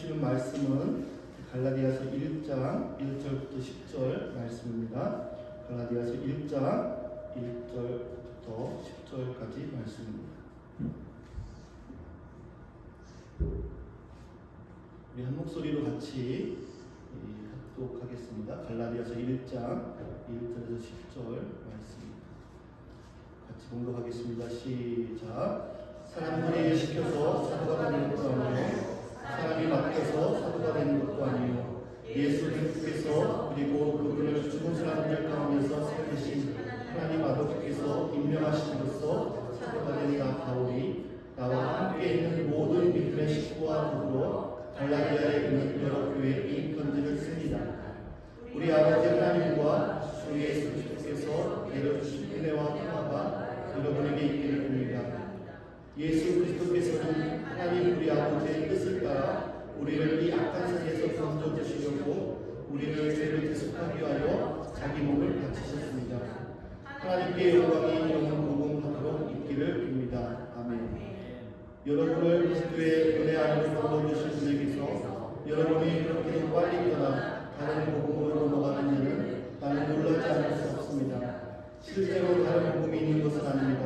주시는 말씀은 갈라디아서 1장 1절부터 10절 말씀입니다. 갈라디아서 1장 1절부터 10절까지 말씀입니다. 우리 한 목소리로 같이 합독하겠습니다. 갈라디아서 1장 1절에서 10절 말씀입니다. 같이 봉독하겠습니다. 시작. 사람들이 시켜서 사도가 되는 것도 아니요 사람이 맡겨서 사도가 되는 것도 아니요 예수 그리스도께서 그리고 그분을 죽은 사람들 가운데서 살리신 하나님 아버지께서 임명하심으로써 사도가 된 나 바울이 나와 함께 있는 모든 믿음의 식구와 더불어 갈라디아에 있는 여러 교회에 이 편지를 씁니다. 우리 아버지 하나님과 주 예수 그리스도께서 내려주신 은혜와 평화가 여러분에게 있기를 빕니다. 예수 그리스도께서는 하나님 우리 아버지의 뜻을 따라 우리를 이 악한 세계에서 건져주시려고 우리를 죄를 대속하기 위하여 자기 몸을 바치셨습니다. 하나님께 영광이 영원 무궁하도록 있기를 빕니다. 아멘. 여러분을 그리스도의 은혜 안으로 불러주신 분에게서 여러분이 그렇게 빨리 떠나 다른 복음으로 넘어가는 일은 나는 놀라지 않을 수 없습니다. 실제로 다른 복음이 있는 것은 아닙니다.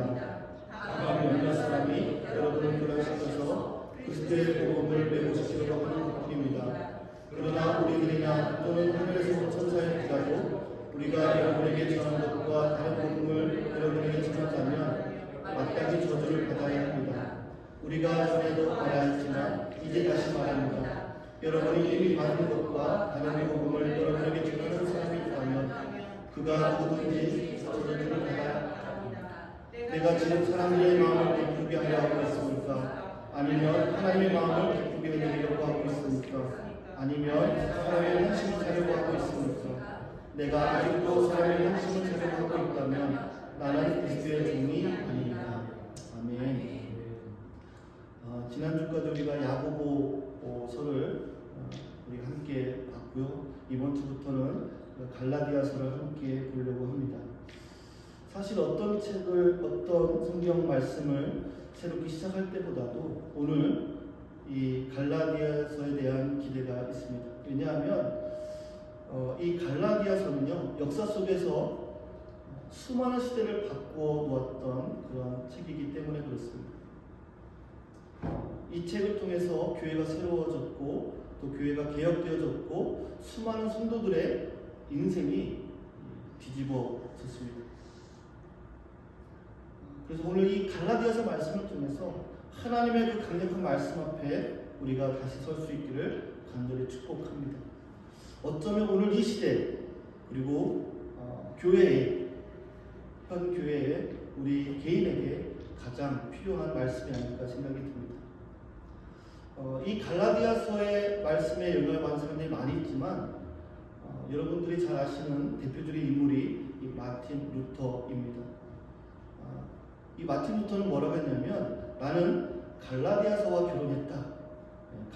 다만 몇몇 사람이 여러분을 교란시켜서 그리스도의 복음을 매고시키려고 하는 것뿐입니다. 그러나 우리들이나 또는 하늘에서 온 천사일지라도 우리가 여러분에게 전한 것과 다른 복음을 여러분에게 전하자면 마땅히 저주를 받아야 합니다. 우리가 전에도 말하였지만 이제 다시 말합니다. 여러분이 이미 받은 것과 다른 복음을 여러분에게 전하는 사람이 있다면 그가 누구든지 저주를 받아야 합니다. 내가 지금 사람들의 마음을 기쁘게 하려 하고 있습니까? 아니면 하나님의 마음을 기쁘게 해드리려고 하고 있습니까? 아니면 사람의 한심을 자려고 하고 있습니까? 내가 아직도 사람의 한심을 자려고 하고 있다면 나는 그리스도의 종이 아닙니다. 아멘. 지난주까지 우리가 야고보서를 우리가 함께 봤고요. 이번 주부터는 갈라디아서를 함께 보려고 합니다. 사실 어떤 책을, 어떤 성경 말씀을 새롭게 시작할 때보다도 오늘 이 갈라디아서에 대한 기대가 있습니다. 왜냐하면 이 갈라디아서는요, 역사 속에서 수많은 시대를 바꾸어 놓았던 그런 책이기 때문에 그렇습니다. 이 책을 통해서 교회가 새로워졌고 또 교회가 개혁되어졌고 수많은 성도들의 인생이 뒤집어졌습니다. 그래서 오늘 이 갈라디아서 말씀을 통해서 하나님의 그 강력한 말씀 앞에 우리가 다시 설 수 있기를 간절히 축복합니다. 어쩌면 오늘 이 시대 그리고 교회에 현 교회에 우리 개인에게 가장 필요한 말씀이 아닐까 생각이 듭니다. 이 갈라디아서의 말씀에 영향을 받은 사람들이 많이 있지만 여러분들이 잘 아시는 대표적인 인물이 이 마틴 루터입니다. 이 마틴 루터는 뭐라고 했냐면 나는 갈라디아서와 결혼했다.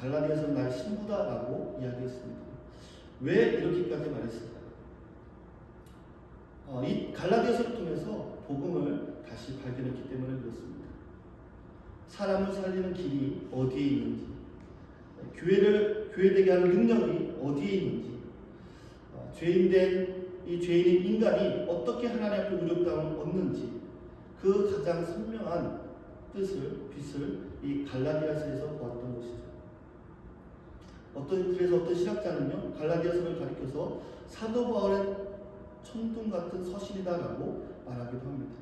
갈라디아서는 나의 신부다라고 이야기했습니다. 왜 이렇게까지 말했을까요? 이 갈라디아서를 통해서 복음을 다시 발견했기 때문에 그렇습니다. 사람을 살리는 길이 어디에 있는지, 교회되게 하는 능력이 어디에 있는지, 죄인된 이 죄인인 인간이 어떻게 하나님 앞에 의롭다움을 얻는지 그 가장 선명한 빛을 이 갈라디아서에서 보았던 것이죠. 그래서 어떤 신학자는요, 갈라디아서를 가리켜서 사도 바울의 천둥 같은 서신이다라고 말하기도 합니다.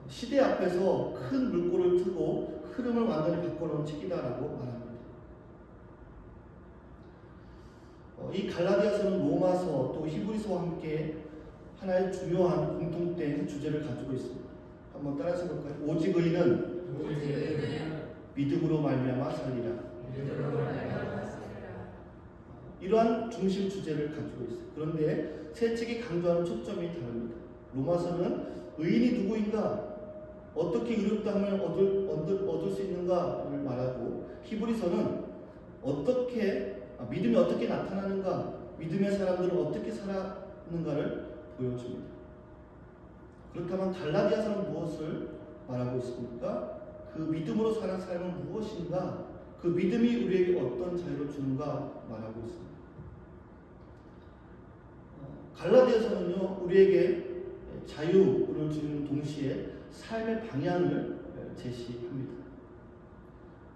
시대 앞에서 큰 물꼬를 트고 흐름을 완전히 바꿔놓은 책이다라고 말합니다. 이 갈라디아서는 로마서 또 히브리서와 함께 하나의 중요한 공통된 주제를 가지고 있습니다. 한번 따라서 볼까요? 오직 의인은 믿음으로 말미암아 살리라. 이러한 중심 주제를 가지고 있어요. 그런데 세 책이 강조하는 초점이 다릅니다. 로마서는 의인이 누구인가, 어떻게 의롭다함을 얻을 수 있는가를 말하고, 히브리서는 믿음이 어떻게 나타나는가, 믿음의 사람들은 어떻게 살았는가를 보여줍니다. 그렇다면 갈라디아서는 무엇을 말하고 있습니까? 그 믿음으로 사는 삶은 무엇인가, 그 믿음이 우리에게 어떤 자유를 주는가 말하고 있습니다. 갈라디아서는요, 우리에게 자유를 주는 동시에 삶의 방향을 제시합니다.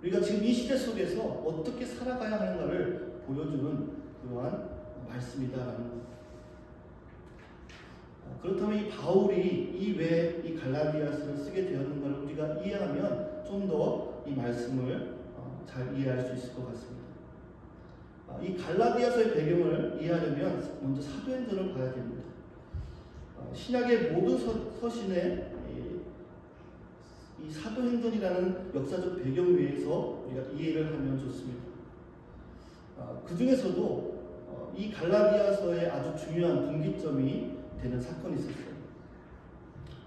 우리가 지금 이 시대 속에서 어떻게 살아가야 하는가를 보여주는 그러한 말씀이다라는 겁니다. 그렇다면 이 바울이 왜 이 갈라디아서를 쓰게 되었는가를 우리가 이해하면 좀 더 이 말씀을 잘 이해할 수 있을 것 같습니다. 이 갈라디아서의 배경을 이해하려면 먼저 사도행전을 봐야 됩니다. 신약의 모든 서신에 이 사도행전이라는 역사적 배경 위에서 우리가 이해를 하면 좋습니다. 그 중에서도 이 갈라디아서의 아주 중요한 분기점이 되는 사건이 있었어요.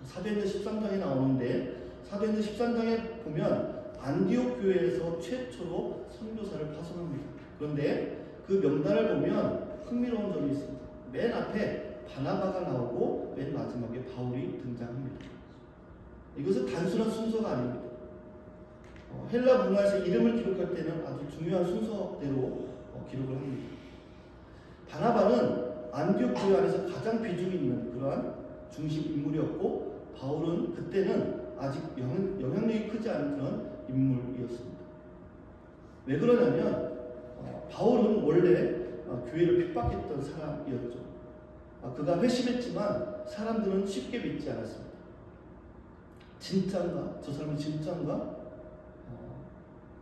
사도행전 13장에 나오는데 사도행전 13장에 보면 안디옥 교회에서 최초로 선교사를 파송합니다. 그런데 그 명단을 보면 흥미로운 점이 있습니다. 맨 앞에 바나바가 나오고 맨 마지막에 바울이 등장합니다. 이것은 단순한 순서가 아닙니다. 헬라 문화에서 이름을 기록할 때는 아주 중요한 순서대로 기록을 합니다. 바나바는 안디옥 교회 안에서 가장 비중이 있는 그러한 중심 인물이었고, 바울은 그때는 아직 영향력이 크지 않은 그런 인물이었습니다. 왜 그러냐면 바울은 원래 교회를 핍박했던 사람이었죠. 그가 회심했지만 사람들은 쉽게 믿지 않았습니다. 진짠가? 저 사람이 진짠가?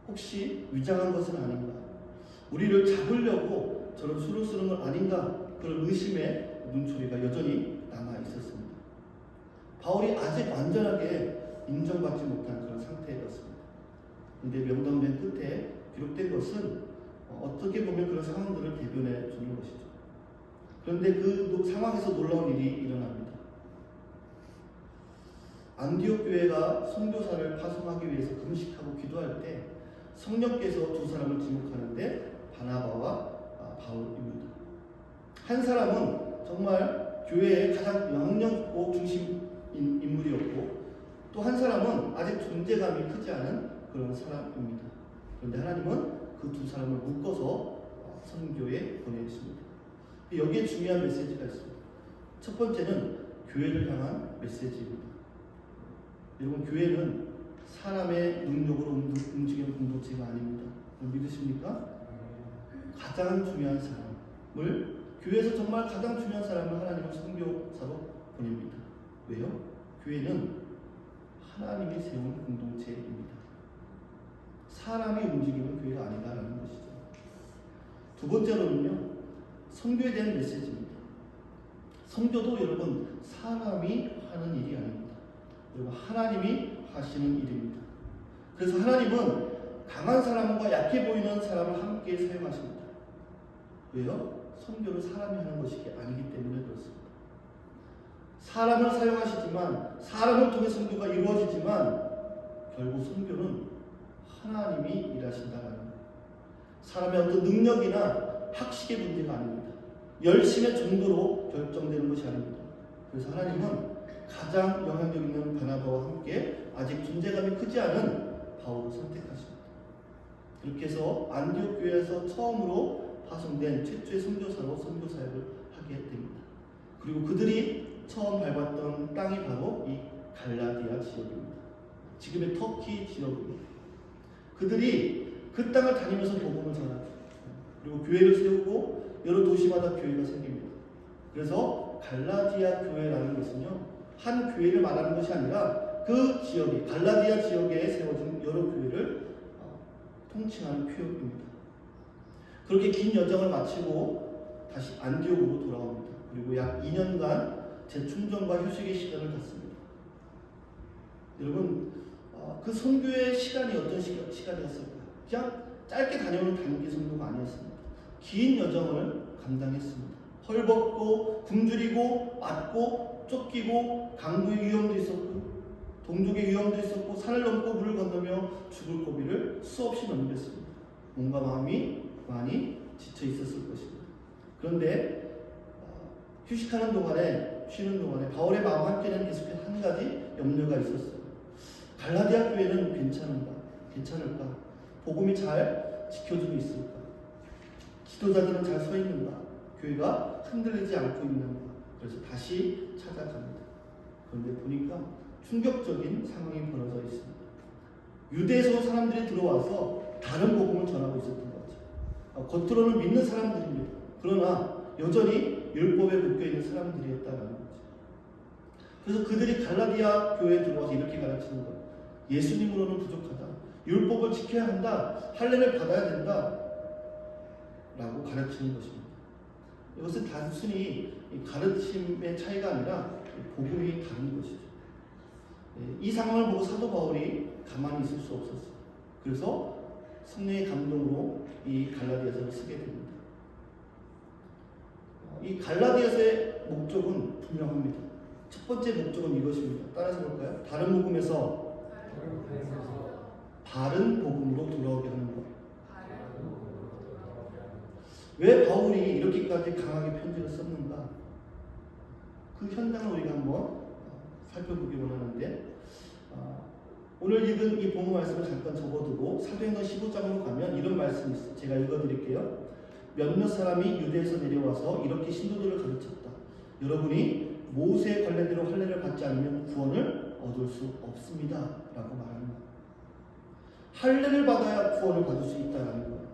혹시 위장한 것은 아닌가? 우리를 잡으려고 저런 수를 쓰는 건 아닌가? 그런 의심의 눈초리가 여전히 남아 있었습니다. 바울이 아직 완전하게 인정받지 못한 그런 상태였습니다. 그런데 명단된 끝에 기록된 것은 어떻게 보면 그런 상황들을 대변해 주는 것이죠. 그런데 그 상황에서 놀라운 일이 일어납니다. 안디옥 교회가 선교사를 파송하기 위해서 금식하고 기도할 때 성령께서 두 사람을 지목하는데 바나바와 바울입니다. 한 사람은 정말 교회의 가장 영향력 있고 중심 인물이었고, 또 한 사람은 아직 존재감이 크지 않은 그런 사람입니다. 그런데 하나님은 그 두 사람을 묶어서 선교에 보내십니다. 여기에 중요한 메시지가 있습니다. 첫 번째는 교회를 향한 메시지입니다. 여러분, 교회는 사람의 능력으로 움직이는 공동체가 아닙니다. 믿으십니까? 가장 중요한 사람을, 교회에서 정말 가장 중요한 사람을 하나님은 선교사로 보냅니다. 왜요? 교회는 하나님이 세운 공동체입니다. 사람이 움직이는 교회가 아니다라는 것이죠. 두 번째로는요, 선교에 대한 메시지입니다. 선교도 여러분 사람이 하는 일이 아닙니다. 여러분, 하나님이 하시는 일입니다. 그래서 하나님은 강한 사람과 약해 보이는 사람을 함께 사용하십니다. 왜요? 선교는 사람이 하는 것이 아니기 때문에 그렇습니다. 사람을 사용하시지만, 사람을 통해 선교가 이루어지지만 결국 선교는 하나님이 일하신다는 거예요. 사람의 어떤 능력이나 학식의 문제가 아닙니다. 열심의 정도로 결정되는 것이 아닙니다. 그래서 하나님은 가장 영향력 있는 바나바와 함께 아직 존재감이 크지 않은 바울을 선택하십니다. 그렇게 해서 안디옥 교회에서 처음으로 파송된 최초의 선교사로 선교 사역을 하게 됩니다. 그리고 그들이 처음 밟았던 땅이 바로 이 갈라디아 지역입니다. 지금의 터키 지역입니다. 그들이 그 땅을 다니면서 복음을 전하죠. 그리고 교회를 세우고 여러 도시마다 교회가 생깁니다. 그래서 갈라디아 교회라는 것은요, 한 교회를 말하는 것이 아니라 그 지역에, 갈라디아 지역에 세워진 여러 교회를 통칭하는 표현입니다. 그렇게 긴 여정을 마치고 다시 안디옥으로 돌아옵니다. 그리고 약 2년간 재충전과 휴식의 시간을 갖습니다. 여러분, 그 선교의 시간이 어떤 시간이었을까요? 그냥 짧게 다녀오는 단기 선교가 아니었습니다. 긴 여정을 감당했습니다. 헐벗고 굶주리고 맞고 쫓기고 강도의 위험도 있었고 동족의 위험도 있었고 산을 넘고 물을 건너며 죽을 고비를 수없이 넘겼습니다. 몸과 마음이 많이 지쳐 있었을 것입니다. 그런데 휴식하는 동안에, 쉬는 동안에 바울의 마음 한켠에는 계속해서 한 가지 염려가 있었어요. 갈라디아 교회는 괜찮을까? 복음이 잘 지켜지고 있을까? 지도자들은 잘 서 있는가? 교회가 흔들리지 않고 있는가? 그래서 다시 찾아갑니다. 그런데 보니까 충격적인 상황이 벌어져 있습니다. 유대에서 사람들이 들어와서 다른 복음을 전하고 있었던 거죠. 겉으로는 믿는 사람들입니다. 그러나 여전히 율법에 묶여있는 사람들이었다는 거죠. 그래서 그들이 갈라디아 교회에 들어와서 이렇게 가르치는 거예요. 예수님으로는 부족하다. 율법을 지켜야 한다. 할례를 받아야 된다. 라고 가르치는 것입니다. 이것은 단순히 가르침의 차이가 아니라 복음이 다른 것이죠. 이 상황을 보고 사도 바울이 가만히 있을 수 없었어요. 그래서 성령의 감동으로 이 갈라디아서를 쓰게 됩니다. 이 갈라디아서의 목적은 분명합니다. 첫 번째 목적은 이것입니다. 따라서 볼까요? 다른 복음에서 바른 복음으로 돌아오게 하는 것. 왜 바울이 이렇게까지 강하게 편지를 썼는가? 그 현장을 우리가 한번 살펴보기 원하는데, 오늘 읽은 이 본문 말씀을 잠깐 접어두고 사도행전 15장으로 가면 이런 말씀이 있어요. 제가 읽어드릴게요. 몇몇 사람이 유대에서 내려와서 이렇게 신도들을 가르쳤다. 여러분이 모세의 관례대로 할례를 받지 않으면 구원을 얻을 수 없습니다. 라고 말합니다. 할례를 받아야 구원을 받을 수 있다는 거예요.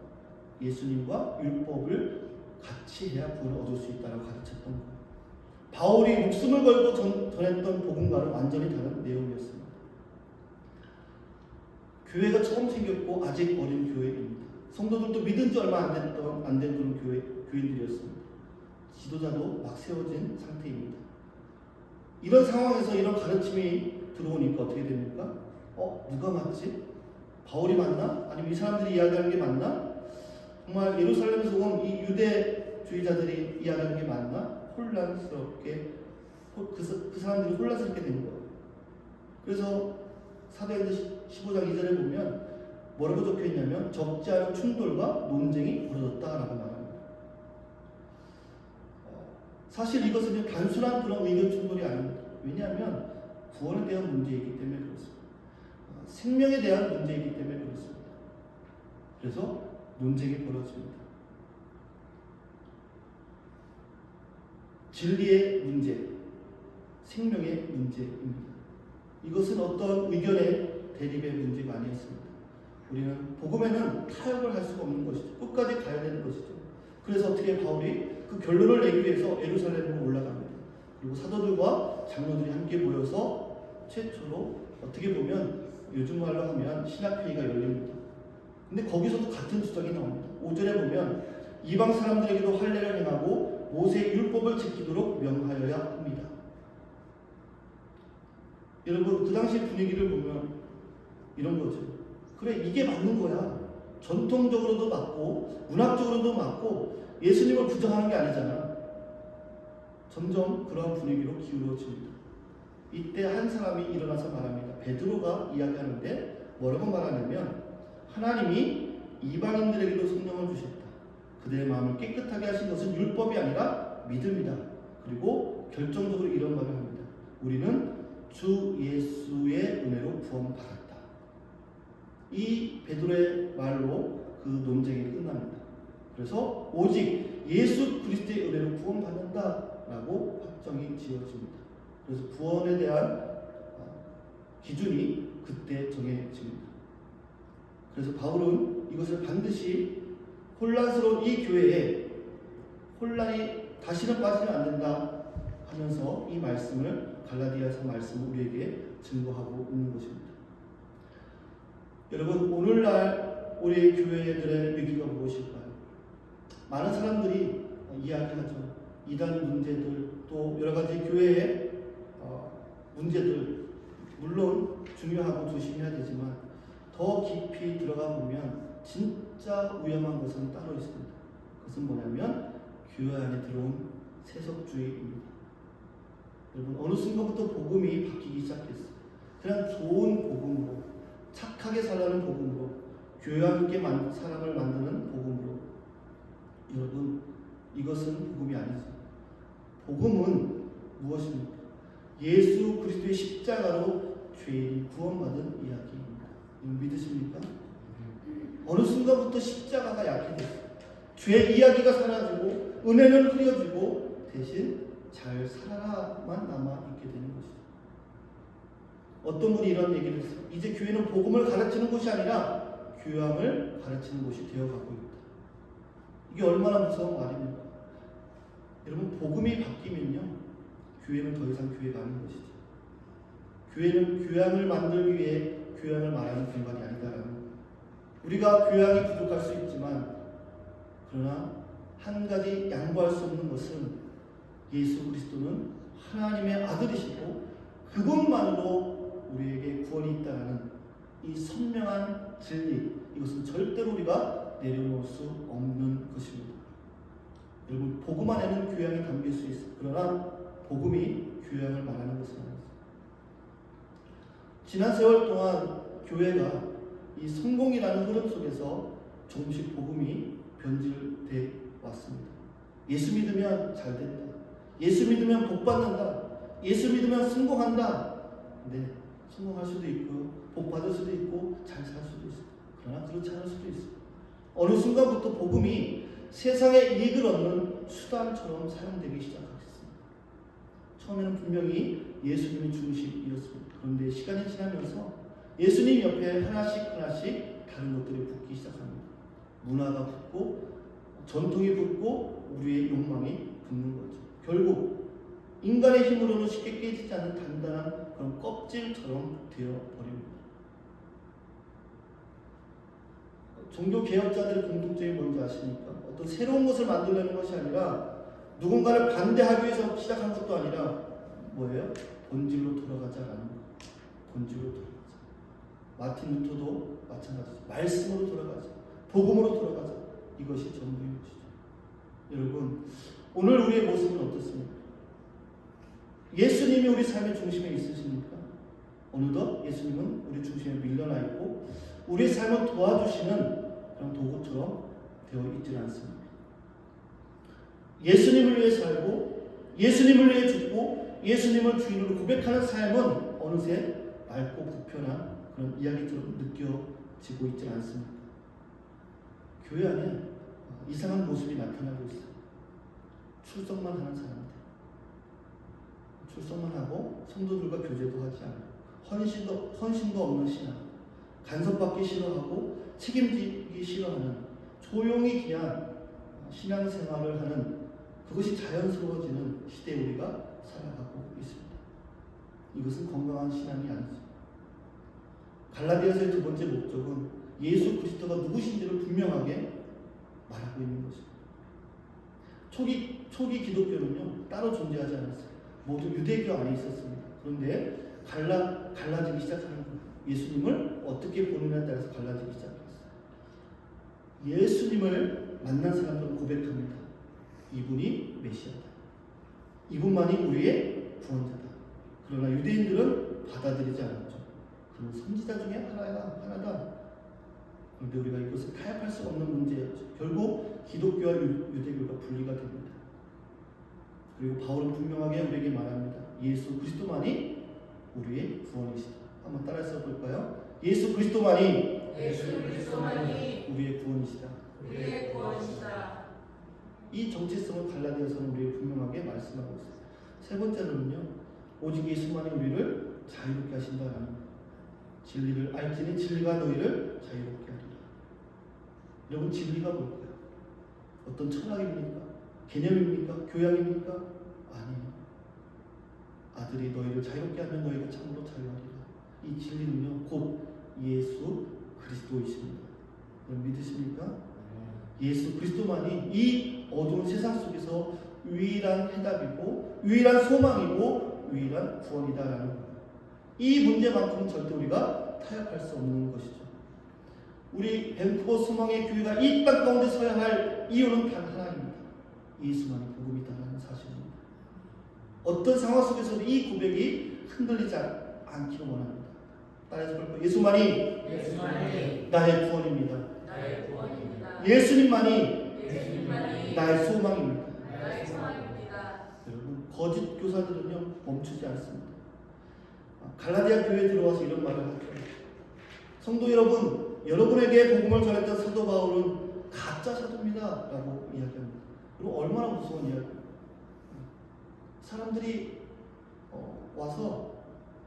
예수님과 율법을 같이 해야 구원을 얻을 수 있다고 가르쳤던 거예요. 바울이 목숨을 걸고 전했던 복음과는 완전히 다른 내용이었습니다. 교회가 처음 생겼고 아직 어린 교회입니다. 성도들도 믿은 지 얼마 안 된 그런 교인들이었습니다. 지도자도 막 세워진 상태입니다. 이런 상황에서 이런 가르침이 들어오니까 어떻게 됩니까? 누가 맞지? 바울이 맞나? 아니면 이 사람들이 이야기하는 게 맞나? 정말 예루살렘에서 온 이 유대주의자들이 이야기하는 게 맞나? 혼란스럽게 그 사람들이 혼란스럽게 된 거예요. 그래서 사도행전 15장 2절에 보면 뭐라고 적혀 있냐면 적지 않은 충돌과 논쟁이 벌어졌다라고 말합니다. 사실 이것은 단순한 그런 의견 충돌이 아닙니다. 왜냐하면 구원에 대한 문제이기 때문에 그렇습니다. 생명에 대한 문제이기 때문에 그렇습니다. 그래서 논쟁이 벌어집니다. 진리의 문제, 생명의 문제입니다. 이것은 어떤 의견의 대립의 문제가 아니었습니다. 우리는 복음에는 타협을 할 수가 없는 것이죠. 끝까지 가야 되는 것이죠. 그래서 어떻게 바울이 그 결론을 내기 위해서 예루살렘으로 올라갑니다. 그리고 사도들과 장로들이 함께 모여서 최초로 어떻게 보면 요즘 말로 하면 신학회의가 열립니다. 근데 거기서도 같은 주장이 나옵니다. 5절에 보면 이방 사람들에게도 할례를 행하고 모세의 율법을 지키도록 명하여야 합니다. 여러분 그 당시 분위기를 보면 이런 거죠. 그래 이게 맞는 거야. 전통적으로도 맞고 문학적으로도 맞고 예수님을 부정하는 게 아니잖아. 점점 그런 분위기로 기울어집니다. 이때 한 사람이 일어나서 말합니다. 베드로가 이야기하는데 뭐라고 말하냐면 하나님이 이방인들에게도 성령을 주셨다. 그들의 마음을 깨끗하게 하신 것은 율법이 아니라 믿음이다. 그리고 결정적으로 이런 말을 합니다. 우리는 주 예수의 은혜로 구원받았다. 이 베드로의 말로 그 논쟁이 끝납니다. 그래서 오직 예수 그리스도의 은혜로 구원받는다라고 확정이 지어집니다. 그래서 구원에 대한 기준이 그때 정해집니다. 그래서 바울은 이것을 반드시 혼란스러운 이 교회에 혼란이 다시는 빠지면 안 된다 하면서 이 말씀을 갈라디아서 말씀을 우리에게 증거하고 있는 것입니다. 여러분 오늘날 우리 교회들의 위기가 무엇일까요? 많은 사람들이 이야기하죠. 이단 문제들 또 여러 가지 교회의 문제들 물론 중요하고 조심해야 되지만 더 깊이 들어가 보면 진짜 위험한 것은 따로 있습니다. 그것은 뭐냐면 교회 안에 들어온 세속주의입니다. 여러분 어느 순간부터 복음이 바뀌기 시작했어요. 그냥 좋은 복음으로 착하게 살라는 복음으로 교회와 함께 사람을 만드는 복음으로 여러분 이것은 복음이 아니죠. 복음은 무엇입니까? 예수 그리스도의 십자가로 죄인이 구원받은 이야기입니다. 믿으십니까? 어느 순간부터 십자가가 약해졌어요. 죄 이야기가 사라지고 은혜는 흐려지고 대신 잘 살아만 남아있게 되는 것이죠. 어떤 분이 이런 얘기를 했어요. 이제 교회는 복음을 가르치는 곳이 아니라 교양을 가르치는 곳이 되어가고 있다. 이게 얼마나 무서운 말입니까? 여러분, 복음이 바뀌면요, 교회는 더 이상 교회가 아닌 것이죠. 교회는 교양을 만들기 위해 교양을 말하는 공간이 아니다라는 거예요. 우리가 교양이 부족할 수 있지만, 그러나 한 가지 양보할 수 없는 것은 예수 그리스도는 하나님의 아들이시고 그분만으로 우리에게 구원이 있다는 이 선명한 진리, 이것은 절대로 우리가 내려놓을 수 없는 것입니다. 여러분, 복음 안에는 교양이 담길 수 있어요. 그러나 복음이 교양을 말하는 것은 아닙니다. 지난 세월 동안 교회가 이 성공이라는 흐름 속에서 조금씩 복음이 변질돼 왔습니다. 예수 믿으면 잘 된다. 예수 믿으면 복 받는다. 예수 믿으면 성공한다. 네, 성공할 수도 있고 복 받을 수도 있고 잘 살 수도 있어요. 그러나 그렇지 않을 수도 있어요. 어느 순간부터 복음이 세상의 이익을 얻는 수단처럼 사용되기 시작했습니다. 처음에는 분명히 예수님이 중심이었습니다. 그런데 시간이 지나면서 예수님 옆에 하나씩 다른 것들이 붙기 시작합니다. 문화가 붙고 전통이 붙고 우리의 욕망이 붙는 거죠. 결국 인간의 힘으로는 쉽게 깨지지 않는 단단한 그런 껍질처럼 되어버립니다. 종교 개혁자들의 공통점이 뭔지 아십니까? 어떤 새로운 것을 만들려는 것이 아니라 누군가를 반대하기 위해서 시작한 것도 아니라 뭐예요? 본질로 돌아가자라는 거예요. 본질로 돌아가자. 마틴 루터도 마찬가지죠. 말씀으로 돌아가자. 복음으로 돌아가자. 이것이 전부인 것이죠. 여러분, 오늘 우리의 모습은 어떻습니까? 예수님이 우리 삶의 중심에 있으십니까? 어느덧 예수님은 우리 중심에 밀려나 있고 우리 삶을 도와주시는 그런 도구처럼 되어 있지 않습니다. 예수님을 위해 살고 예수님을 위해 죽고 예수님을 주인으로 고백하는 삶은 어느새 맑고 불편한 그런 이야기처럼 느껴지고 있지 않습니다. 교회 안에 이상한 모습이 나타나고 있어요. 출석만 하는 사람들, 출석만 하고 성도들과 교제도 하지 않고 헌신도 없는 신앙, 간섭받기 싫어하고 책임지기 싫어하는 조용히 그냥 신앙생활을 하는 그것이 자연스러워지는 시대에 우리가 살아가고 있습니다. 이것은 건강한 신앙이 아니죠. 갈라디아서의 두 번째 목적은 예수 그리스도가 누구신지를 분명하게 말하고 있는 것입니다. 초기 기독교는요, 따로 존재하지 않았어요. 모두 유대교 안에 있었습니다. 그런데 갈라지기 시작하는 거예요. 예수님을 어떻게 보느냐에 따라서 갈라지기 시작했어요. 예수님을 만난 사람들은 고백합니다. 이분이 메시아다. 이분만이 우리의 구원자다. 그러나 유대인들은 받아들이지 않았죠. 그는 선지자 중에 하나다. 그런데 우리가 이것을 타협할 수 없는 문제였죠. 결국 기독교와 유대교가 분리가 됩니다. 그리고 바울은 분명하게 우리에게 말합니다. 예수 그리스도만이 우리의 구원이시다. 한번 따라 써볼까요? 예수 그리스도만이 우리의 구원이시다. 이 정체성을 갈라디아서는 우리에게 분명하게 말씀하고 있습니다. 세 번째로는요, 오직 예수만이 우리를 자유롭게 하신다라는 거예요. 진리를 알지니 진리가 너희를 자유롭게 하리라. 여러분, 진리가 뭘까요? 어떤 철학입니까? 개념입니까? 교양입니까? 아니에요. 아들이 너희를 자유롭게 하면 너희가 참으로 자유하리라. 이 진리는요, 곧 예수 그리스도이십니다. 여러분 믿으십니까? 예수 그리스도만이 이 어두운 세상 속에서 유일한 해답이고 유일한 소망이고 유일한 구원이다라는 거예요. 이 문제만큼은 절대 우리가 타협할 수 없는 것이죠. 우리 밴쿠버 소망의 교회가 이 땅 가운데 서야 할 이유는 단 하나입니다. 예수만이 복음이다라는 사실입니다. 어떤 상황 속에서도 이 고백이 흔들리지 않기를 원합니다. 따라서 볼 거예요. 예수만이 나의 구원입니다. 예수님만이 나의 소망입니다. 여러분, 거짓 교사들은요, 멈추지 않습니다. 갈라디아 교회에 들어와서 이런 말을 하죠. 성도 여러분, 여러분에게 복음을 전했던 사도 바울은 가짜 사도입니다 라고 이야기합니다. 그럼 얼마나 무서운 이야기입니까? 사람들이 와서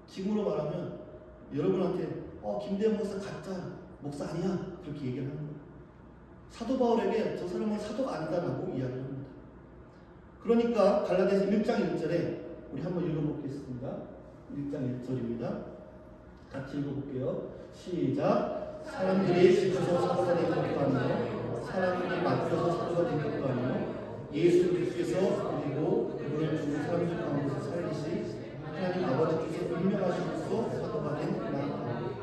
지금으로 말하면 여러분한테 김대현 목사 가짜 목사 아니야 그렇게 얘기를 하는 거예요. 사도 바울에게 저 사람은 사도가 아니다라고 이야기를 합니다. 그러니까 갈라디아서 1장 1절에 우리 한번 읽어보겠습니다. 1장 1절입니다. 같이 읽어볼게요. 시작. 사람들이 지켜서 사도가 된 것도 아니요 사람들이 맡겨서 사도가 된 것도 아니요 예수 그리스도께서 그리고 그분을 죽은 사람들 가운데서 살리시 하나님 아버지께서 임명하심으로써 사도가 된 나.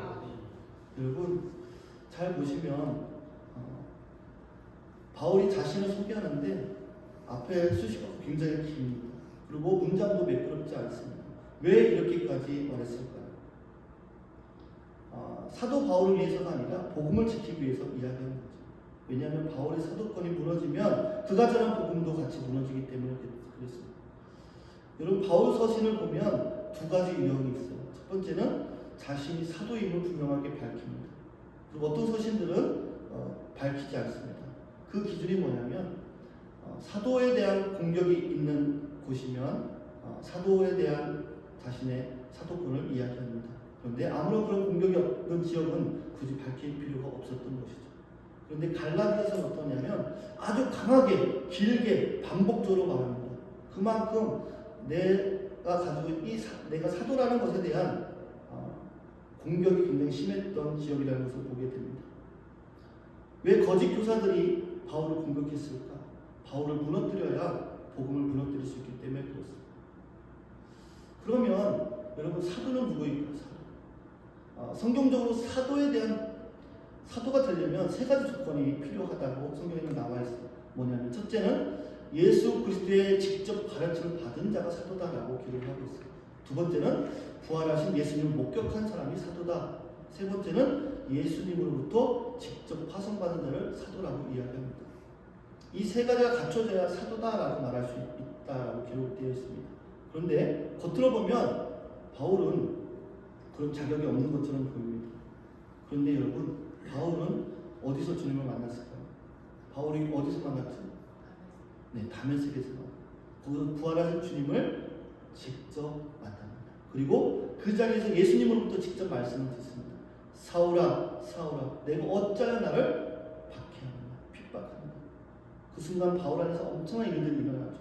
여러분 잘 보시면 바울이 자신을 소개하는데 앞에 수식어가 굉장히 깁니다. 그리고 문장도 매끄럽지 않습니다. 왜 이렇게까지 말했을까요? 사도 바울을 위해서가 아니라 복음을 지키기 위해서 이야기하는 거죠. 왜냐하면 바울의 사도권이 무너지면 그가 전한 복음도 같이 무너지기 때문에 그랬습니다. 여러분 바울 서신을 보면 두 가지 유형이 있어요. 첫 번째는 자신이 사도임을 분명하게 밝힙니다. 그리고 어떤 서신들은 밝히지 않습니다. 그 기준이 뭐냐면 사도에 대한 공격이 있는 곳이면 사도에 대한 자신의 사도권을 이야기합니다. 그런데 아무런 그런 공격이 없는 지역은 굳이 밝힐 필요가 없었던 것이죠. 그런데 갈라디아서는 어떠냐면 아주 강하게 길게 반복적으로 말합니다. 그만큼 내가 가지고 내가 사도라는 것에 대한 공격이 굉장히 심했던 지역이라는 것을 보게 됩니다. 왜 거짓 교사들이 바울을 공격했을까? 바울을 무너뜨려야 복음을 무너뜨릴 수 있기 때문에 그렇습니다. 그러면 여러분 사도는 누구입니까? 사도. 성경적으로 사도에 대한 사도가 되려면 세 가지 조건이 필요하다고 성경에는 나와 있습니다. 뭐냐면 첫째는 예수 그리스도의 직접 가르침을 받은 자가 사도다라고 기록을 하고 있습니다. 두 번째는 부활하신 예수님을 목격한 사람이 사도다. 세 번째는 예수님으로부터 직접 파송받은 자를 사도라고 이야기합니다. 이 세 가지가 갖춰져야 사도다라고 말할 수 있다라고 기록되어 있습니다. 그런데 겉으로 보면 바울은 그런 자격이 없는 것처럼 보입니다. 그런데 여러분 바울은 어디서 주님을 만났을까요? 바울이 어디서 만났죠? 네, 다메섹에서 거기서 부활하신 주님을 직접 만납니다. 그리고 그 자리에서 예수님으로부터 직접 말씀을 듣습니다. 사울아 사울아 내가 어찌하여 나를 박해하느냐 핍박하느냐. 그 순간 바울 안에서 엄청난 일들이 일어나죠.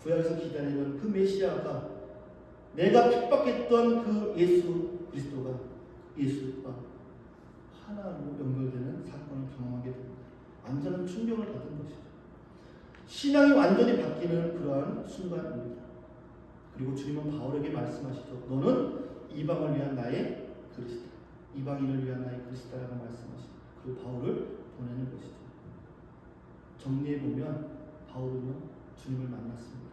구약에서 기다리던 그 메시아가 내가 핍박했던 그 예수 그리스도가 예수가 하나로 연결되는 사건을 경험하게 됩니다. 완전한 충격을 받은 것이죠. 신앙이 완전히 바뀌는 그러한 순간입니다. 그리고 주님은 바울에게 말씀하시죠. 너는 이방을 위한 나의 그리스도, 이방인을 위한 나의 그리스도라고 말씀하시죠. 그리고 바울을 보내는 것이죠. 정리해보면 바울은 주님을 만났습니다.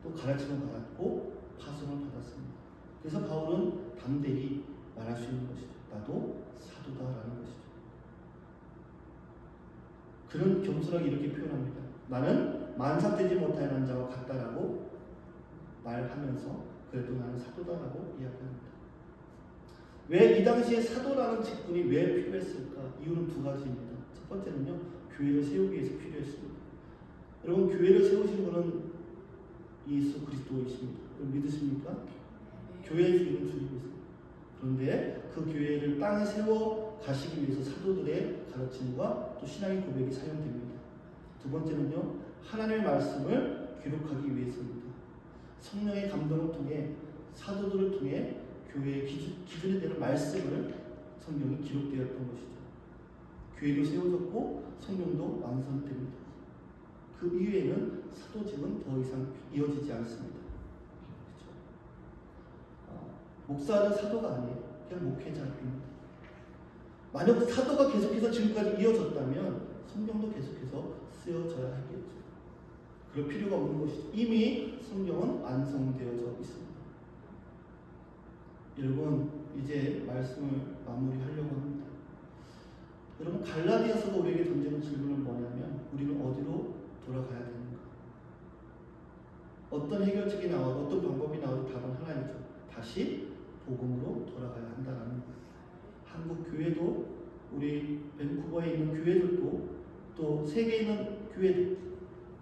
또 가르침을 받았고 파송을 받았습니다. 그래서 바울은 담대히 말할 수 있는 것이죠. 나도 사도다라는 것이죠. 그는 겸손하게 이렇게 표현합니다. 나는 만삭되지 못하는 자와 같다라고 말하면서 그래도 나는 사도다라고 이야기합니다. 왜 이 당시에 사도라는 직분이 왜 필요했을까? 이유는 두 가지입니다. 첫 번째는요, 교회를 세우기 위해서 필요했습니다. 여러분, 교회를 세우신 분은 예수 그리스도이십니다. 믿으십니까? 교회의 주인은 주님이십니다. 그런데 그 교회를 땅에 세워 가시기 위해서 사도들의 가르침과 또 신앙의 고백이 사용됩니다. 두 번째는요, 하나님의 말씀을 기록하기 위해서입니다. 성령의 감동을 통해 사도들을 통해 교회의 기준이 되는 말씀을 성경이 기록되었던 것이죠. 교회도 세워졌고 성령도 완성됩니다. 그 이후에는 사도직은 더 이상 이어지지 않습니다. 그렇죠? 목사는 사도가 아니에요. 그냥 목회자입니다. 만약 사도가 계속해서 지금까지 이어졌다면 성경도 계속해서 쓰여져야 하겠죠. 그럴 필요가 없는 것이죠. 이미 성경은 완성되어져 있습니다. 여러분, 이제 말씀을 마무리하려고 합니다. 여러분, 갈라디아서가 우리에게 던지는 질문은 뭐냐면 우리는 어디로 돌아가야 되는가? 어떤 해결책이 나와도 어떤 방법이 나와도 답은 하나이죠. 다시 복음으로 돌아가야 한다는 거예요. 한국 교회도 우리 교회들도 또 세계에 있는 교회들,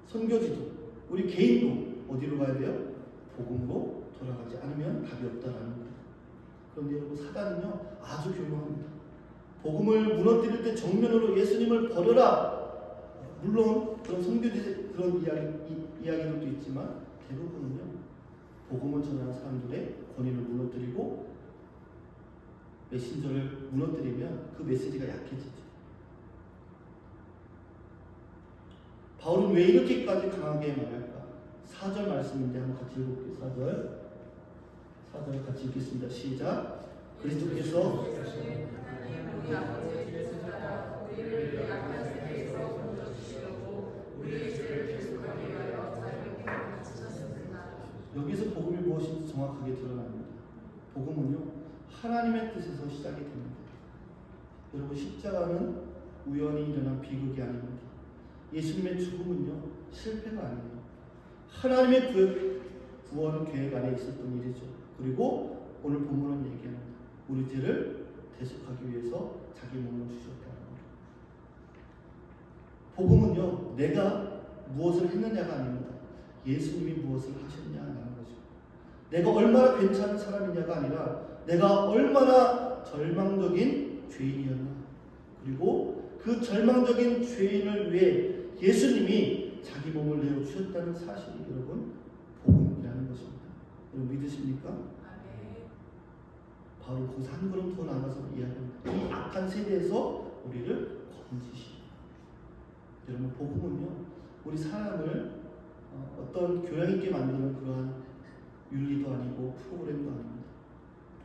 선교지도, 우리 개인도 어디로 가야 돼요? 복음으로 돌아가지 않으면 답이 없다라는 거예요. 그런데 여러분, 사단은요 아주 교묘합니다. 복음을 무너뜨릴 때 정면으로 예수님을 버려라. 물론 그런 선교지 그런 이야기들도 있지만 대부분은요 복음을 전하는 사람들의 권위를 무너뜨리고 메신저를 무너뜨리면 그 메시지가 약해지죠. 바울은 왜 이렇게까지 강하게 말할까? 4절 말씀인데 한번 같이 읽어볼게요. 4절 같이 읽겠습니다. 시작. 그리스도께서 여기서 복음이 무엇인지 정확하게 드러납니다. 복음은요 하나님의 뜻에서 시작이 됩니다. 여러분, 십자가는 우연히 일어난 비극이 아닙니다. 예수님의 죽음은요 실패가 아니에요. 하나님의 구원 계획 안에 있었던 일이죠. 그리고 오늘 본문은 얘기합니다. 우리 죄를 대속하기 위해서 자기 몸을 주셨다는 거예요. 복음은요 내가 무엇을 했느냐가 아닙니다. 예수님이 무엇을 하셨냐는 거죠. 내가 얼마나 괜찮은 사람이냐가 아니라 내가 얼마나 절망적인 죄인이었나. 그리고 그 절망적인 죄인을 위해 예수님이 자기 몸을 내어 주셨다는 사실이 여러분 복음이라는 것입니다. 여러분 믿으십니까? 바로 거기서 한 걸음 더 나가서 이야기합니다. 이 악한 세대에서 우리를 건지시오. 여러분, 복음은요 우리 사람을 어떤 교양 있게 만드는 그러한 윤리도 아니고 프로그램도 아닙니다.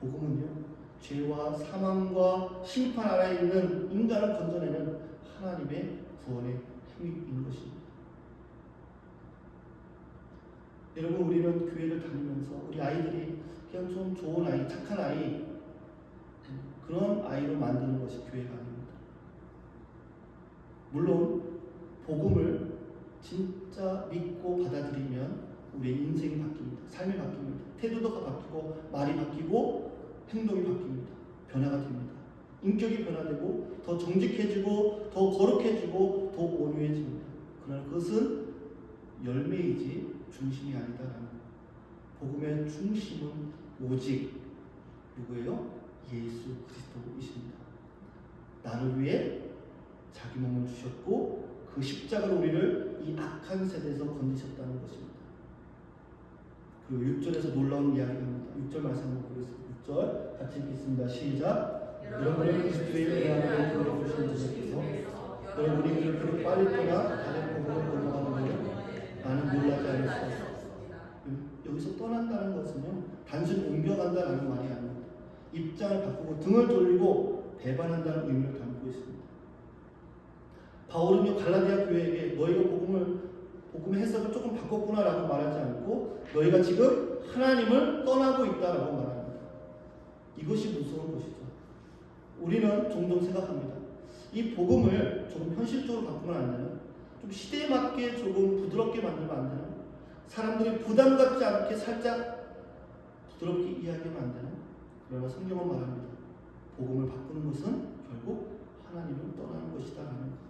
복음은요 죄와 사망과 심판 아래에 있는 인간을 건져내는 하나님의 구원의 힘인 것입니다. 여러분, 우리는 교회를 다니면서 우리 아이들이 그냥 좀 좋은 아이, 착한 아이, 그런 아이로 만드는 것이 교회가 아닙니다. 물론 복음을 진짜 믿고 받아들이면 우리의 인생이 바뀝니다. 삶이 바뀝니다. 태도가 바뀌고 말이 바뀌고 행동이 바뀝니다. 변화가 됩니다. 인격이 변화되고 더 정직해지고 더 거룩해지고 더 온유해집니다. 그러나 그것은 열매이지 중심이 아니다라는 거예요. 복음의 중심은 오직 누구예요? 예수 그리스도이십니다. 나를 위해 자기 몸을 주셨고 그 십자가로 우리를 이 악한 세대에서 건지셨다는 것입니다. 그리고 6절에서 놀라운 이야기입니다. 6절 말씀 한번 보겠습니다. 6절 같이 읽겠습니다. 시작. 여러분을 그리스도의 은혜로 불러주신 주께서 여러분이 그렇게 빨리 떠나 다른 복음을 건너가는 것을 나는 놀라지 않을 수 없습니다. 여기서 떠난다는 것은요 단순히 옮겨간다는 말이 아닙니다. 입장을 바꾸고 등을 돌리고 배반한다는 의미를 담고 있습니다. 바울은요 갈라디아 교회에게 너희가 복음의 해석을 조금 바꿨구나라고 말하지 않고 너희가 지금 하나님을 떠나고 있다라고 말합니다. 이것이 무서운 것이죠. 우리는 종종 생각합니다. 이 복음을 조금 현실적으로 바꾸면 안 되나? 좀 시대에 맞게 조금 부드럽게 만들면 안 되나? 사람들이 부담 갖지 않게 살짝 부드럽게 이야기하면 안 되나? 그러나 성경은 말합니다. 복음을 바꾸는 것은 결국 하나님을 떠나는 것이다라는 것.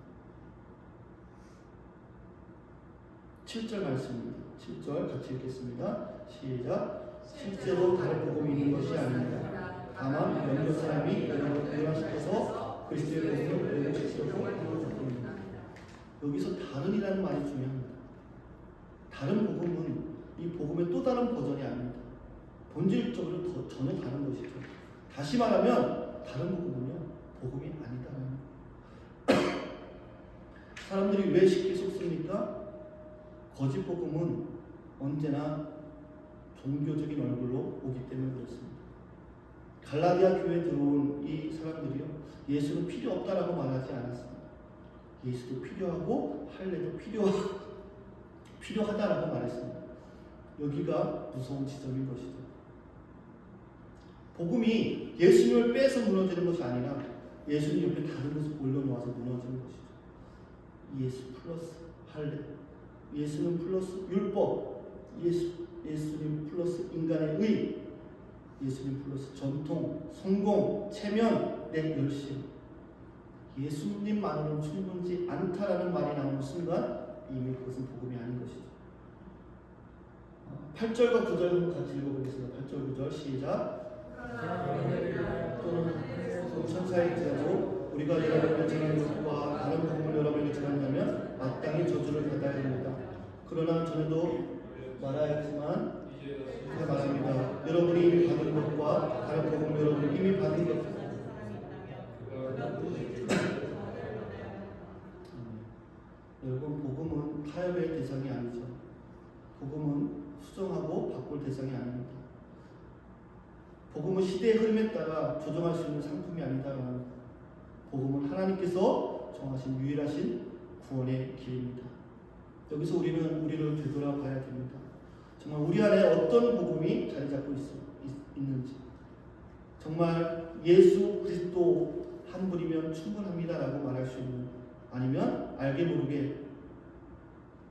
7절 말씀입니다. 7절 같이 읽겠습니다. 시작. 실제로 다른 복음이 있는 것이 아닙니다. 다만 몇몇 사람이 여러분을 변화시켜서 그리스도의 복음을 왜곡시키려고 하는 것입니다. 여기서 다른이라는 말이 중요합니다. 다른 복음은 이 복음의 또 다른 버전이 아닙니다. 본질적으로 전혀 다른 것이죠. 다시 말하면 다른 복음은요 복음이 아니다라는 사람들이 왜 쉽게 속습니까? 거짓 복음은 언제나 종교적인 얼굴로 오기 때문에 그렇습니다. 갈라디아 교회에 들어온 이 사람들이요 예수는 필요 없다라고 말하지 않았습니다. 예수도 필요하고 할례도 필요하다라고 말했습니다. 여기가 무서운 지점인 것이죠. 복음이 예수님을 빼서 무너지는 것이 아니라 예수님 옆에 다른 것을 올려놓아서 무너지는 것이죠. 예수 플러스 할례, 예수는 플러스 율법, 예수님 플러스 인간의 의, 예수님 플러스 전통, 성공, 체면, 내 열심. 예수님만으로는 충분치 않다라는 말이 나오는 순간 이미 그것은 복음이 아닌 것이죠. 8절과 9절 한번 같이 읽어보겠습니다. 8절 9절 시작. 또는 천사일지라도 우리가 여러분에게 전하는 것과 다른 복음을 여러분에게 전한다면 마땅히 저주를 받아야 됩니다. 그러나 전에도 말하였지만 제가 말합니다. 여러분이 이미 받은 것과 다른 복음을 여러분이 이미 받은 것. 여러분, 복음은 타협의 대상이 아니죠. 복음은 수정하고 바꿀 대상이 아닙니다. 복음은 시대의 흐름에 따라 조정할 수 있는 상품이 아니다라는, 복음은 하나님께서 정하신 유일하신 구원의 길입니다. 여기서 우리는 우리를 되돌아봐야 됩니다. 정말 우리 안에 어떤 복음이 자리 잡고 있는지, 정말 예수 그리스도 한 분이면 충분합니다라고 말할 수 있는, 아니면 알게 모르게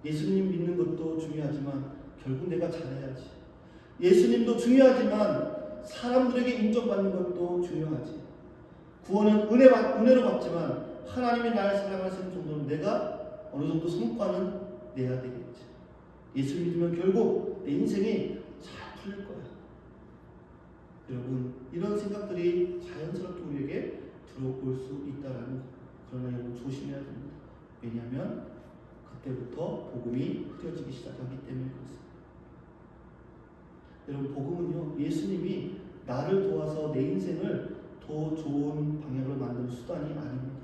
예수님 믿는 것도 중요하지만 결국 내가 잘해야지, 예수님도 중요하지만 사람들에게 인정받는 것도 중요하지, 구원은 은혜로 받지만 하나님이 나를 사랑하시는 정도는 내가 어느 정도 성과는 내야 되겠지. 예수 믿으면 결국 내 인생이 잘 풀릴 거야. 여러분, 이런 생각들이 자연스럽게 우리에게 들어올 수 있다라는 거. 그러나 여러분 조심해야 됩니다. 왜냐하면 그때부터 복음이 흐려지기 시작하기 때문에 그렇습니다. 여러분, 복음은요, 예수님이 나를 도와서 내 인생을 더 좋은 방향으로 만드는 수단이 아닙니다.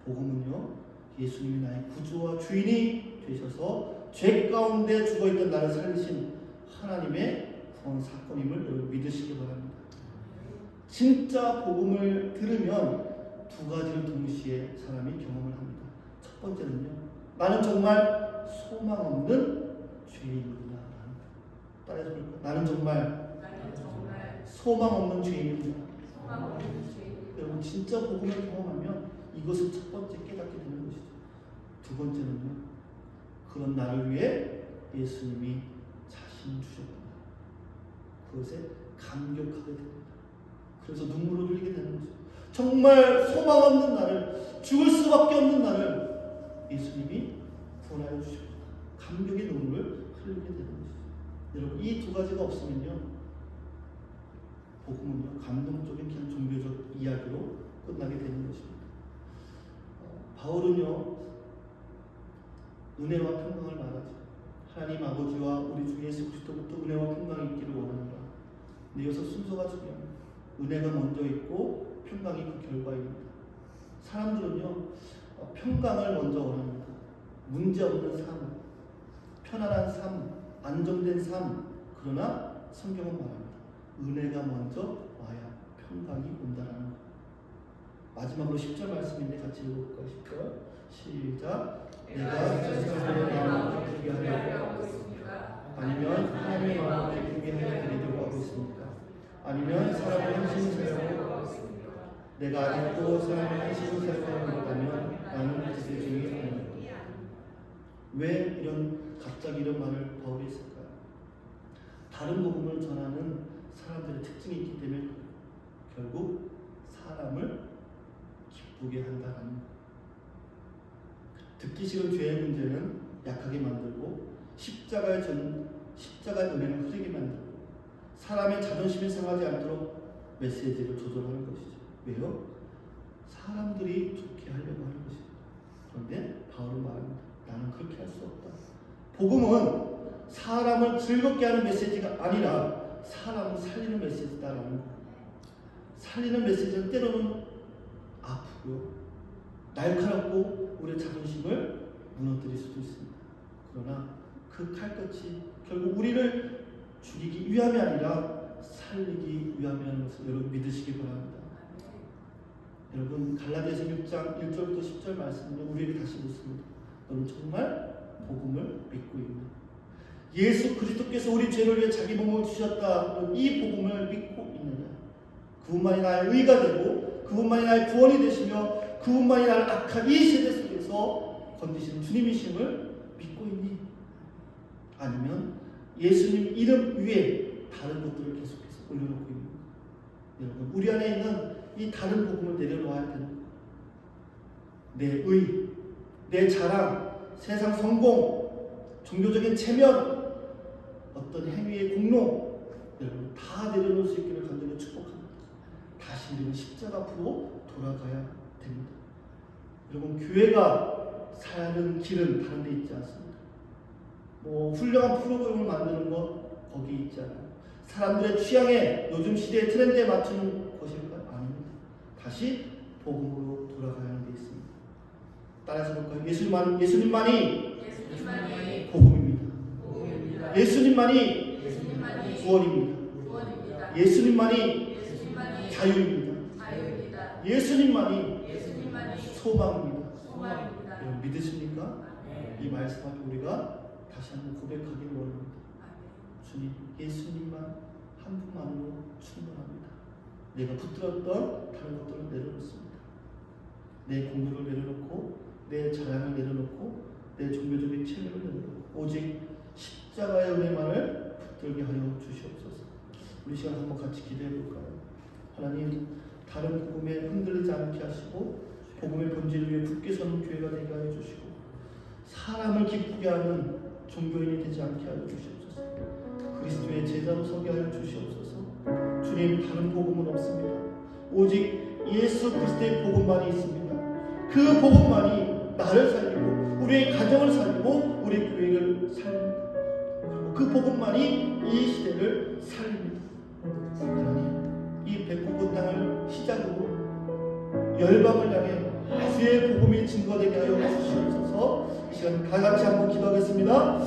복음은요, 예수님이 나의 구주와 주인이 되셔서 죄 가운데 죽어있던 나를 살리신 하나님의 구원 사건임을 여러분 믿으시기 바랍니다. 진짜 복음을 들으면 두 가지를 동시에 사람이 경험을 합니다. 첫 번째는요, 나는 정말 소망 없는 죄인이구나. 따라서 볼까요? 나는 정말 소망 없는 죄인이구나. 여러분, 진짜 복음을 경험하면 이것을 첫 번째 깨닫게 되는 것이죠. 두 번째는요, 그런 나를 위해 예수님이 자신 주셨구나. 그것에 감격하게 됩니다. 그래서 눈물을 흘리게 되는 거죠. 정말 소망 없는 나를, 죽을 수밖에 없는 나를 예수님이 구원하여 주셨구나. 감격의 눈물을 흘리게 되는 것이죠. 여러분, 이 두 가지가 없으면요, 복음은요, 감동적인 그냥 종교적 이야기로 끝나게 되는 것입니다. 바울은요, 은혜와 평강을 말하죠. 하나님 아버지와 우리 주 예수 그리스도부터 은혜와 평강이 있기를 원합니다. 근데 여기서 순서가 중요합니다. 은혜가 먼저 있고 평강이 그 결과입니다. 사람들은요, 평강을 먼저 원합니다. 문제 없는 삶, 편안한 삶, 안정된 삶. 그러나 성경은 말합니다. 은혜가 먼저 와야 평강이 온다라는 것. 마지막으로 10절 말씀인데 같이 읽어볼까요? 10절 시작. 내가 세상의 마음을 기쁘게 하려고 하고 있습니까? 아니면 하나님의 마음을 기쁘게 하려고 하고 있습니까? 아니면 사람의 한심을 살려고 하고 있습니까? 내가 아직도 사람의 한심을 살려고 한다면 나는 그들 중에 아닙니다. 왜 갑자기 이런 말을 바울이 했을까요? 다른 복음을 전하는 사람들의 특징이 있기 때문에 결국 사람을 기쁘게 한다는 것. 듣기 싫은 죄의 문제는 약하게 만들고 십자가의 은혜는 흐리게 만들고 사람의 자존심이 상하지 않도록 메시지를 조절하는 것이죠. 왜요? 사람들이 좋게 하려고 하는 것이죠. 그런데 바울은 말합니다. 나는 그렇게 할 수 없다. 복음은 사람을 즐겁게 하는 메시지가 아니라 사람을 살리는 메시지다라는 거. 살리는 메시지는 때로는 아프고요, 날카롭고 우리의 자존심을 무너뜨릴 수도 있습니다. 그러나 그 칼끝이 결국 우리를 죽이기 위함이 아니라 살리기 위함이라는 것을 여러분 믿으시기 바랍니다. 여러분, 갈라디아서 6장 1절부터 10절 말씀은요, 우리에게 다시 묻습니다. 너는 정말 복음을 믿고 있나? 예수 그리스도께서 우리 죄를 위해 자기 몸을 주셨다는 이 복음을 믿고 있느냐? 그분만이 나의 의가 되고 그분만이 나의 구원이 되시며 그분만이 나를 악한 이 세대 속에서 건지시는 주님이심을 믿고 있니? 아니면 예수님 이름 위에 다른 것들을 계속해서 올려놓고 있는 것. 여러분, 우리 안에 있는 이 다른 복음을 내려놓아야 되는 것. 내 의, 내 자랑, 세상 성공, 종교적인 체면, 어떤 행위의 공로, 여러분 다 내려놓을 수 있기를 간절히 축복합니다. 다시 우리는 십자가 앞으로 돌아가야 됩니다. 여러분 교회가 사는 길은 다른 데 있지 않습니다. 훌륭한 프로그램을 만드는 것 거기 있지 않아요. 사람들의 취향에 요즘 시대의 트렌드에 맞추는 것일까요? 아닙니다. 다시 복음으로 돌아가야 하는 데 있습니다. 따라서 볼까요? 예수님만이 복음입니다. 예수님만이 구원입니다. 예수님만이 자유입니다. 예수님만이 소망입니다. 여러분 믿으십니까? 이 말씀 앞에 우리가 다시 한번 고백하기를 원합니다. 주님, 예수님만 한 분만으로 충분합니다. 내가 붙들었던 다른 것들을 내려놓습니다. 내 공부를 내려놓고 내 자랑을 내려놓고 내 종교적인 체면을 내려놓고 오직 십자가의 은혜만을 붙들게 하여 주시옵소서. 우리 시간 한번 같이 기도해 볼까요? 하나님, 다른 복음에 흔들리지 않게 하시고 복음의 본질을 위해 굳게 서는 교회가 되게 하여 주시고 사람을 기쁘게 하는 종교인이 되지 않게 하여 주시옵소서. 그리스도의 제자로 서게 하여 주시옵소서. 주님, 다른 복음은 없습니다. 오직 예수 그리스도의 복음만이 있습니다. 그 복음만이 나를 살리고 우리의 가정을 살리고 우리 교회를 살립니다. 그리고 그 복음만이 이 시대를 살립니다. 하나님, 이 백구고 땅을 시작으로 열방을 향해 주의 복음이 증거되게 하여 주시옵소서. 이 시간 다 같이 한번 기도하겠습니다.